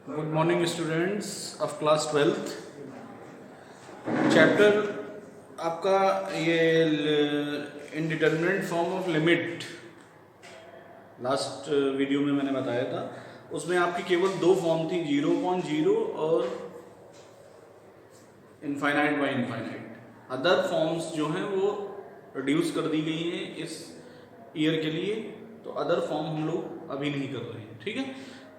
Good morning students of class 12th। Chapter आपका ये indeterminate form of limit last video में मैंने बताया था। उसमें आपकी केवल दो फॉर्म थी, 0.0 और infinite by infinite. Other forms जो हैं वो रिड्यूस कर दी गई हैं इस ईयर के लिए, तो अदर फॉर्म हम लोग अभी नहीं कर रहे हैं। ठीक है,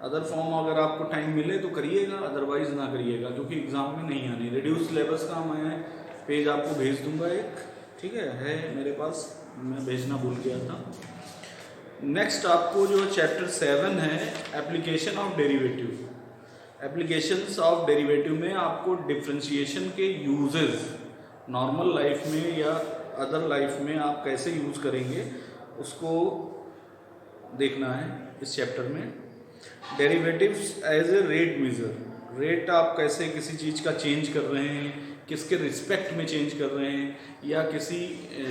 अदर फॉर्म अगर आपको टाइम मिले तो करिएगा, अदरवाइज ना करिएगा, क्योंकि एग्जाम में नहीं आने। रिड्यूस सिलेबस का मैं पेज आपको भेज दूंगा एक, ठीक है मेरे पास, मैं भेजना भूल गया था। नेक्स्ट आपको जो चैप्टर 7 है, application of derivative. Applications of derivative में आपको डिफ्रेंशिएशन के यूजेस नॉर्मल लाइफ में या अदर लाइफ में आप कैसे यूज करेंगे उसको देखना है इस चैप्टर में। Derivatives as a rate measure, rate आप कैसे किसी चीज़ का चेंज कर रहे हैं, किसके रिस्पेक्ट में चेंज कर रहे हैं, या किसी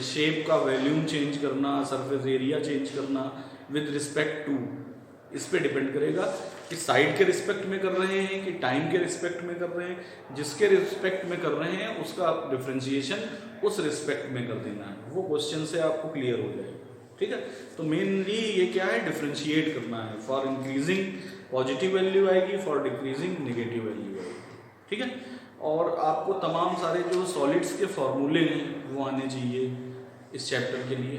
शेप का वॉल्यूम चेंज करना, सरफेस एरिया चेंज करना विद रिस्पेक्ट टू, इस पे डिपेंड करेगा कि साइड के रिस्पेक्ट में कर रहे हैं कि टाइम के रिस्पेक्ट में कर रहे हैं। जिसके रिस्पेक्ट में कर रहे हैं उसका डिफ्रेंशिएशन उस रिस्पेक्ट में कर देना है, वो क्वेश्चन से आपको क्लियर हो जाएगा। ठीक है, तो मेनली ये क्या है, डिफ्रेंशिएट करना है। फॉर इंक्रीजिंग पॉजिटिव वैल्यू आएगी, फॉर डिक्रीजिंग नेगेटिव वैल्यू आएगी। ठीक है, और आपको तमाम सारे जो सॉलिड्स के फॉर्मूले हैं वो आने चाहिए इस चैप्टर के लिए।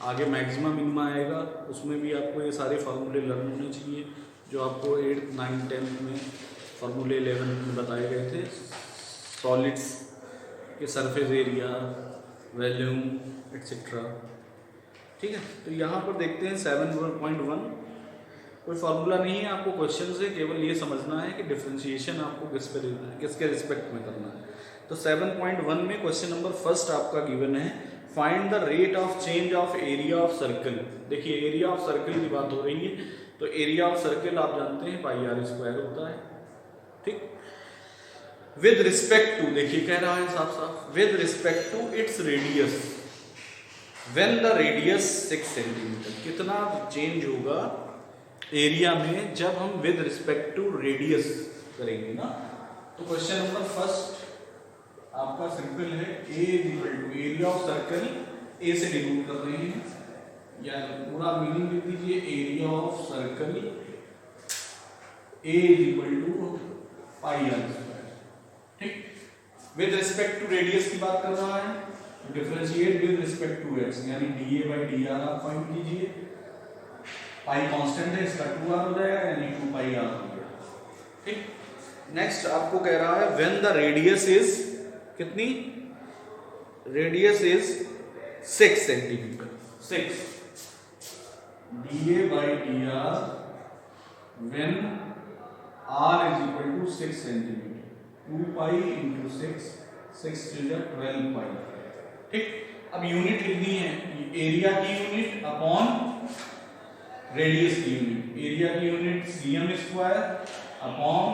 आगे मैक्सिमा मिनिमा आएगा, उसमें भी आपको ये सारे फार्मूले लर्न होने चाहिए जो आपको 8th 9th 10th में फार्मूले 11 में बताए गए थे। सॉलिड्स के सरफेस एरिया, वॉल्यूम एक्सेट्रा। ठीक है, तो यहाँ पर देखते हैं 7.1। कोई फार्मूला नहीं है, आपको क्वेश्चन से केवल ये समझना है कि डिफरेंशिएशन आपको किसके रिस्पेक्ट में करना है। तो 7.1 में क्वेश्चन नंबर फर्स्ट आपका गिवन है, find the rate of change of area of circle. देखिए एरिया ऑफ सर्कल की बात हो रही है, तो एरिया ऑफ सर्कल आप जानते हैं πr² होता है। ठीक, विद रिस्पेक्ट टू, देखिए कह रहा है साफ साफ, with respect to its radius when the radius 6 centimetre. कितना चेंज होगा एरिया में जब हम विद रिस्पेक्ट टू रेडियस करेंगे ना। तो क्वेश्चन नंबर फर्स्ट आपका सिंपल है, A equal to area of circle, A से डिनोट कर रहे हैं, या पूरा मीनिंग लिख दीजिए, area of circle A equal to πr²। ठीक, विद रिस्पेक्ट टू रेडियस की बात कर रहा है, differentiate with respect to x, यानी dA/dr आप फाइंड कीजिए। पाई कांस्टेंट है, इसका 2r हो जाएगा, यानी 2πr हो गया। ठीक, नेक्स्ट आपको कह रहा है व्हेन द रेडियस इज कितनी, radius is 6 centimetre, 6 dA/dr when r is equal to 6 centimetre, 2π × 6, 6 × 12 pi. ठीक, अब यूनिट लिखनी है, एरिया की यूनिट अपॉन रेडियस की यूनिट। एरिया की unit cm² upon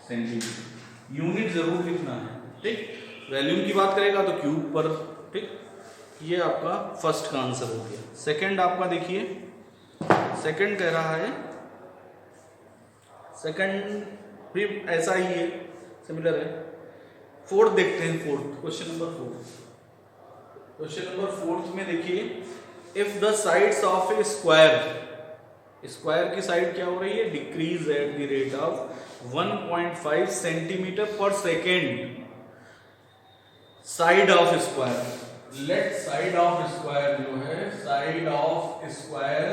centimetre, unit जरूर लिखना है। ठीक, वॉल्यूम की बात करेगा तो क्यूब पर। ठीक, ये आपका फर्स्ट का आंसर हो गया। सेकंड आपका देखिए, सेकंड कह रहा है, सेकंड भी ऐसा ही है, सिमिलर है। फोर्थ देखते हैं, fourth question number 4। Question number 4 में देखिए, if the sides of a square, square की साइड क्या हो रही है, decreases at the rate of 1.5 centimetre per second, side of square, let side of square जो है, साइड ऑफ स्क्वायर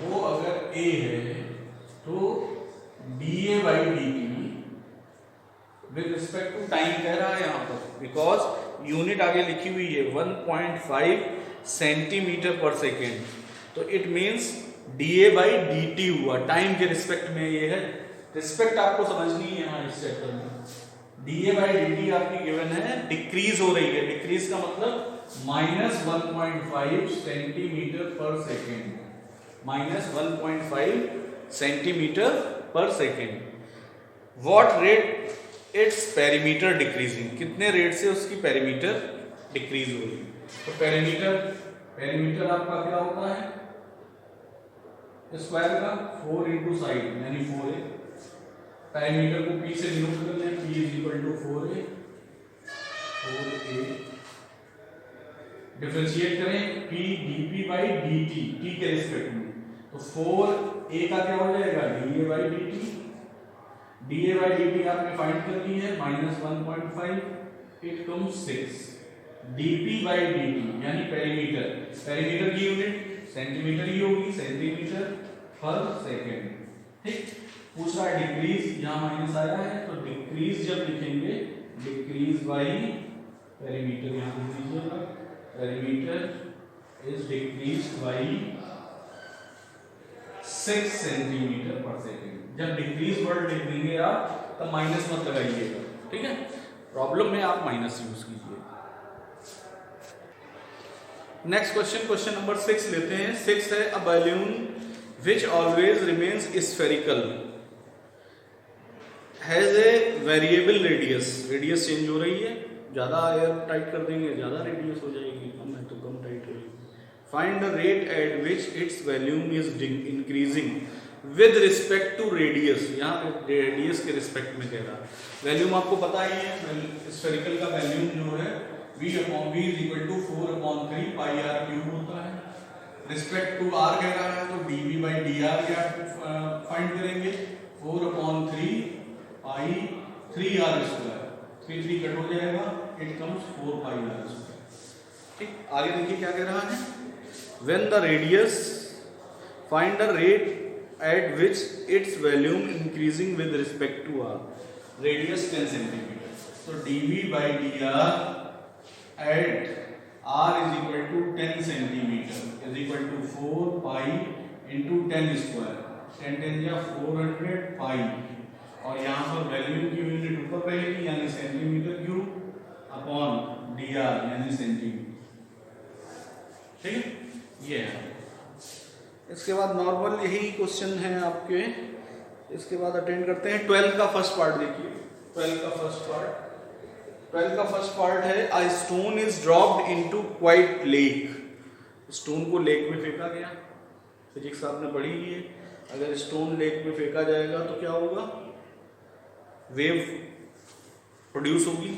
वो अगर a है तो dA/dt with respect to time कह रहा है यहाँ पर, बिकॉज यूनिट आगे लिखी हुई है 1.5 सेंटीमीटर पर सेकेंड, तो इट मीन्स dA/dt हुआ, टाइम के रिस्पेक्ट में ये है। रिस्पेक्ट आपको समझनी है यहाँ इस चैप्टर में। dA/dt आपकी गिवन है, डिक्रीज हो रही है, डिक्रीज का मतलब -1.5 centimetre per second, -1.5 centimetre per second. What rate its perimeter decreasing, कितने रेट से उसकी पेरीमीटर डिक्रीज हो रही है। तो पेरीमीटर आपका क्या होता है स्क्वायर का, 4 × साइड यानी 4 है, पैरामीटर को P से डिनोट कर लें, P is equal to 4a, differentiate करें P dP by dt, T के रिस्पेक्ट में, तो 4a का क्या हो जाएगा dA by dt, dA by dt आपने फाइंड कर ली है -1.5, it comes 6, dP by dt यानी पेरीमीटर, पेरीमीटर की यूनिट सेंटीमीटर ही होगी, सेंटीमीटर पर सेकेंड, ठीक। पूछ रहा है डिक्रीज, यहाँ माइनस आया है तो डिक्रीज जब लिखेंगे डिक्रीज बाई पेरीमीटर, यहाँ लिख लीजिएगा perimeter is decrease by 6 centimetre per second. जब डिक्रीज वर्ड लिख देंगे आप तब माइनस मत लगाइएगा, ठीक है, प्रॉब्लम में आप माइनस यूज कीजिए। नेक्स्ट क्वेश्चन, क्वेश्चन नंबर 6 लेते हैं। 6 है a balloon which always remains spherical has a variable radius, radius change हो रही है, ज़्यादा एयर टाइट कर देंगे ज़्यादा रेडियस हो जाएगी, कम है तो कम टाइट रहेगी। Find the rate at which its volume is increasing with respect to radius, यहाँ पे रेडियस के रिस्पेक्ट में कह रहा है। वॉल्यूम आपको पता ही है, स्फेरिकल का वॉल्यूम जो है v upon v is equal to 4/3 pi r cube होता है। रिस्पेक्ट टू r कह रहा है तो dv बाई dr क्या फाइंड करेंगे 4/3 पाई 3r स्क्वायर, 3 कट हो जाएगा, it comes 4 pi r square, ठीक। आगे देखिए क्या कह रहा है, when the radius find the rate at which its volume increasing with respect to r, radius 10 centimetre, तो dv by dr at r is equal to 10 centimeter is equal to 4 pi into 10 square, 10 10 या 400 pi, और यहाँ पर volume की unit ऊपर रहेगी यानी centimetre cube upon dr यानी सेंटीमीटर, ठीक है, ये है। इसके बाद नॉर्मल यही क्वेश्चन है आपके, इसके बाद अटेंड करते हैं 12 का फर्स्ट पार्ट। देखिए 12 का फर्स्ट पार्ट है a stone is dropped into quite lake, stone को लेक में फेंका गया, फिजिक्स आपने पढ़ी ही है, अगर स्टोन लेक में फेंका जाएगा तो क्या होगा, वेव प्रोड्यूस होगी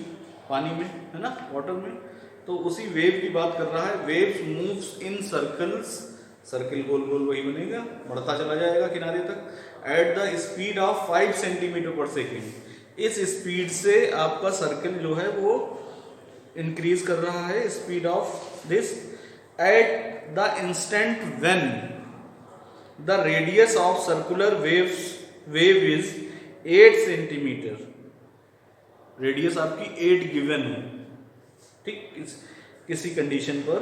पानी में, है ना, वाटर में, तो उसी वेव की बात कर रहा है। Waves moves in circles, circle गोल गोल वही बनेगा, बढ़ता चला जाएगा किनारे तक, at the speed of 5 centimetre per second, इस स्पीड से आपका सर्किल जो है वो इंक्रीज कर रहा है, speed of this at the instant when the radius of circular wave is 8 centimetre, radius आपकी 8 गिवन है, ठीक, किसी कंडीशन पर।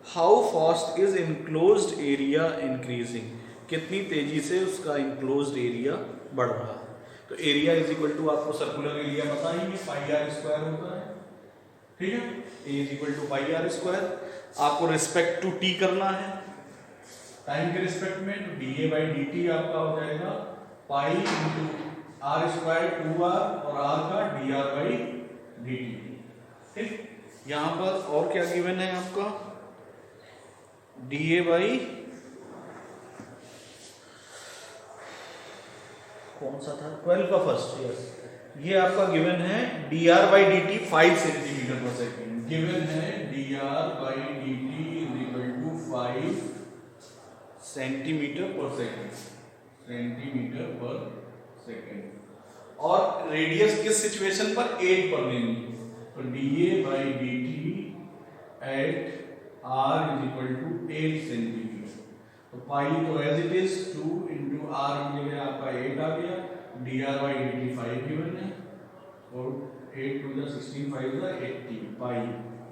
How fast is enclosed area increasing, कितनी तेजी से उसका इनक्लोज्ड एरिया बढ़ रहा है। तो एरिया इज इक्वल टू आपको सर्कुलर एरिया पता ही है, पाई r स्क्वायर होता है, ठीक है, A is equal to pi r square. आपको रिस्पेक्ट टू टी करना है, टाइम के रिस्पेक्ट में, तो dA बाई dt आपका हो जाएगा pi into r square 2r और r का dr बाई dt, ठीक। यहाँ पर और क्या गिवन है आपका, dA बाई कौन सा था 12 का फर्स्ट, यस, ये आपका गिवन है dr by dt 5 centimetre per second, given है dr by dt is equal to 5 centimetre per second, centimetre per second, और रेडियस किस सिचुएशन पर 8 पर लेंगे, तो dA by dt at r is equal to 8 centimetre, तो pi तो as it is 2 into R की जगह आपका 8 आ गया, dr बाई dt 5 गिवन है, और 8 to the 16 5 the 80 pi,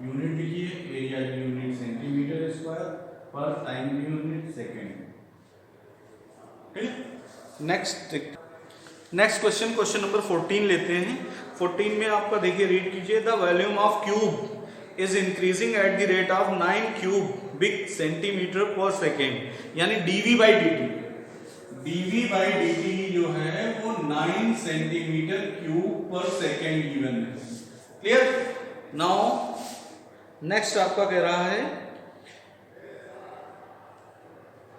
unit लिखिए, एरिया की unit centimetre square per time की यूनिट सेकेंड, ठीक। नेक्स्ट क्वेश्चन, क्वेश्चन नंबर 14 लेते हैं। 14 में आपका देखिए, रीड कीजिए, the volume of cube is increasing at the rate of 9 cubic centimetre per second, यानी dV बाई dt जो है वो 9 centimetre cube per second given है, क्लियर। नाउ नेक्स्ट आपका कह रहा है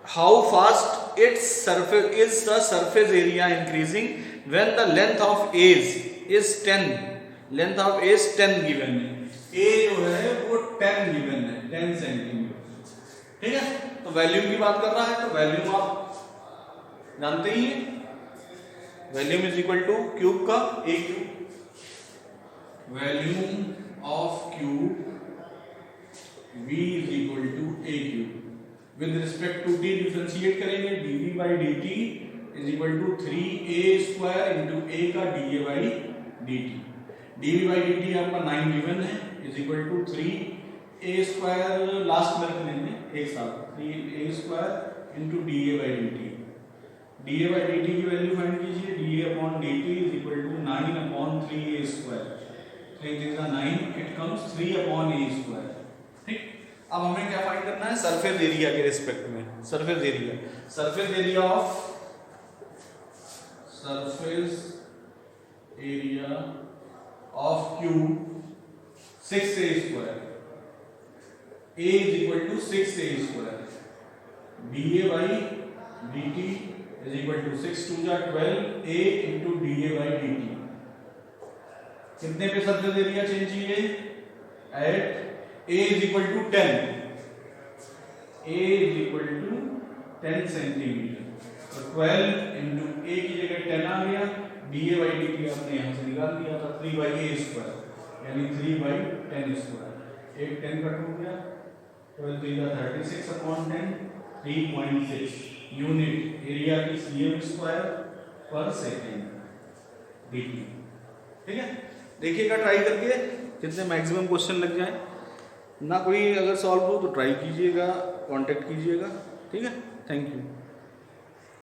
how fast its surface is the surface area increasing when the length of edge is 10, length of edge 10 given है, ए जो है वो 10 गिवन है, 10 सेंटीमीटर, ठीक है। तो वॉल्यूम की बात कर रहा है, तो वॉल्यूम आप जानते ही हैं, volume is equal to cube का A cube, volume of cube v is equal to A cube. With respect to t differentiate करेंगे, dv by dt is equal to 3a square into a का dA by dt। dv by dt आपका 9 given है, is equal to 3a square, last में रख लेंगे एक साथ, 3a square into dA by dt। dA by dt की value find कीजिए, dA upon dt is equal to 9 upon 3a square, 3 3 9, it comes 3 upon a square, ठीक। अब हमें क्या फाइंड करना है, सरफेस एरिया के रिस्पेक्ट में, surface area, surface area of, surface area of cube 6a square, a is equal to 6a square, dA by dt is equal to 6 2 जा 12 a into dA by dt। कितने पे surface area change किए, at a is equal to 10, a is equal to 10 centimetre, तो 12 into a की जगह 10 आ गया, dA by dt आपने यहाँ से निकाल दिया था 3 बाई a स्क्वायर, यानी 3 बाई 10 स्क्वायर, एक 10 कट हो गया, 12 3 का 36 अपॉन 10, 3.6 यूनिट एरिया की cm स्क्वायर पर सेकेंड dt, ठीक है। देखिएगा ट्राई करके, जितने मैक्सिमम क्वेश्चन लग जाए ना, कोई अगर सॉल्व हो तो ट्राई कीजिएगा, कांटेक्ट कीजिएगा, ठीक है। Thank you.